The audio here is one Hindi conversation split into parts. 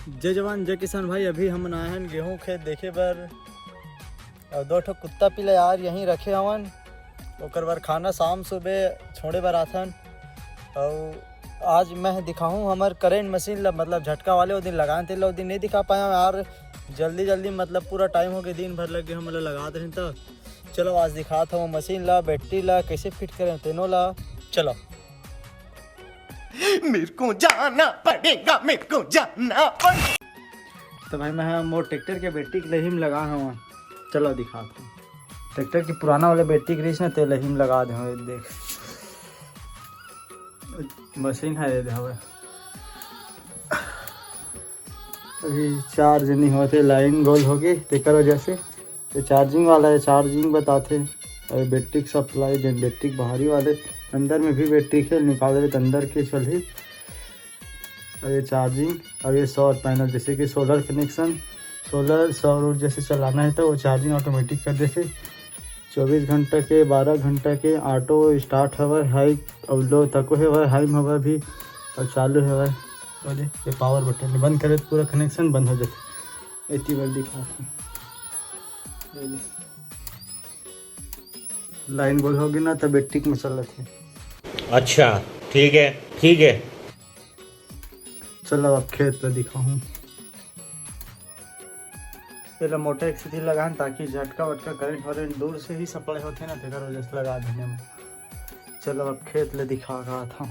जय जवान जय किसान भाई। अभी हम आए हैं गेहूं खेत देखे बर और 2 ठो कुत्ता पिला यार यहीं रखे हवन। ओकर बर खाना शाम सुबह छोड़े बर आथन। और आज मैं दिखाऊं हमार करेंट मशीन ला, मतलब झटका वाले वो दिन लगाए थे, वो दिन नहीं दिखा पाया यार। जल्दी मतलब पूरा टाइम हो गया, दिन भर लग गया हम लगा रहे। तो चलो आज दिखाता हूँ मशीन ला, बैटरी ला कैसे फिट करें तीनों ला। चलो मेरे को जाना पड़ेगा, मेरे को जाना पड़ेगा। तो भाई मैं मोर ट्रैक्टर के बैटरी के लहीम लगा हूँ। चलो दिखाता हूँ। ट्रैक्टर की पुराना वाले बैटरी के ना ते लहीम लगा दे। देख मशीन है ये हवे। अभी चार्ज नहीं होते, लाइन गोल हो गई तेकर वजह से। ये चार्जिंग वाला है, चार्जिंग बताते। और बैटरी सप्लाई जन बैटरी बाहरी वाले अंदर में भी बैटरी के निकाल रहे तो अंदर के चल ही। और ये चार्जिंग और ये सौर पैनल, जैसे कि सोलर कनेक्शन, सोलर सौर ऊर्जा से चलाना है तो वो चार्जिंग ऑटोमेटिक कर देते। 24 घंटा के 12 घंटा के ऑटो स्टार्ट हवा, हाई और लो तक है, हाई में हवा भी और चालू है। और ये पावर बटन बंद करे तो पूरा कनेक्शन बंद हो जाते। इतनी बार दिखा लाइन गोल होगी ना तो बैटरी में चल रहे थे। अच्छा ठीक है ठीक है। चलो अब खेत पे दिखाऊं। पहले मोटर एक सीधी लगाएं ताकि झटका वटका करंट दूर से ही सप्लाई होते ना, तेकर वजह से लगा देने में। चलो अब खेत ले दिखा रहा था।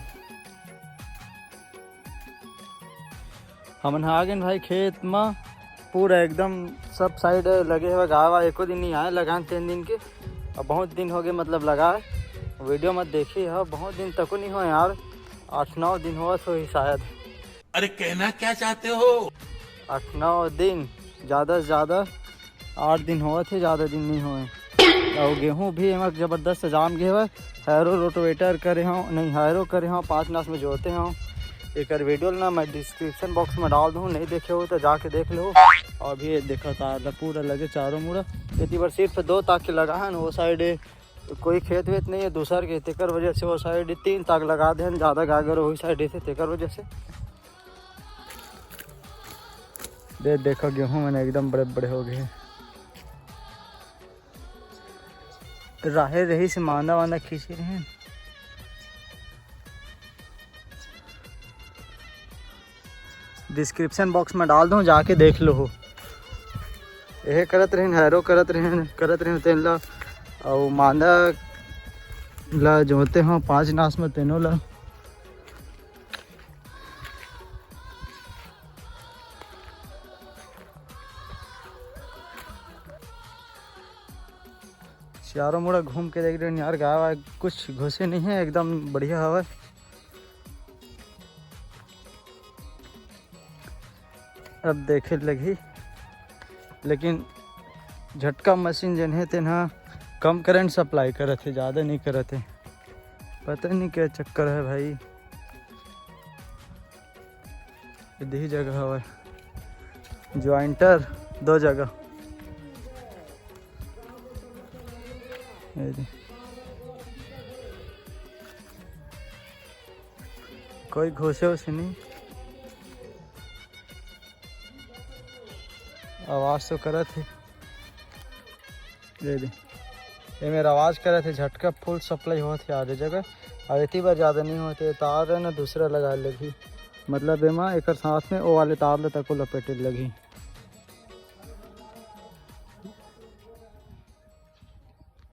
हम आ गए भाई खेत में। पूरा एकदम सब साइड लगे हुए गावा। एको दिन नहीं आए लगाए 3 दिन के। अब बहुत दिन हो गए मतलब लगाए। वीडियो मत देखी है, बहुत दिन तक नहीं हो यार, 8-9 दिन हुआ तो ही शायद। अरे कहना क्या चाहते हो? 8-9 दिन, ज़्यादा से ज़्यादा 8 दिन हुआ थे, ज़्यादा दिन नहीं हुए। और गेहूँ भी हमारे ज़बरदस्त जाम गए हुए। हैरो रोटोवेटर करे हों, नहीं हैरो करे हों, 5 नास में जोते हों। एक वीडियो ना मैं डिस्क्रिप्शन बॉक्स में डाल दूँ, नहीं देखे हो तो जाके देख लो। और भी देखो तार पूरा लगे चारों मुड़ा। इतनी बार सिर्फ 2 ताक के लगा है ना, वो साइड कोई खेत वेत नहीं है दूसर के, तेकर वजह से वो साइड 3 ताक लगा दे। ज़्यादा गागर वही साइड से तेकर वजह से देखो गेहूँ मैंने एकदम बड़े बड़े हो गए। राहे रही से मांदा वांदा खींच रहे हैं। डिस्क्रिप्शन बॉक्स में डाल दूँ, जाके देख लो। यह करत रहे, हैरो करत रहे तेन ला। और मांदा ला जोते हों 5 नास में तीनों ला। चारों मुड़ा घूम के देख रहे हैं यार। गाय कुछ घुसे नहीं है, एकदम बढ़िया हवा। अब देखे लगी, लेकिन झटका मशीन जन है तेना कम करंट सप्लाई करे थे, ज़्यादा नहीं करे थे। पता नहीं क्या चक्कर है भाई। इधर ही जगह हवा, ज्वाइंटर 2 जगह। कोई घुसे उसे नहीं। आवाज़ तो करे थे, ये मेरा आवाज़ करे थे। झटका फुल सप्लाई हो थे आधे जगह, और इतनी बार ज़्यादा नहीं होते। तार है ना दूसरा लगा लगी, मतलब एमा एक साथ में वो वाले तार तक को लपेटे लगी।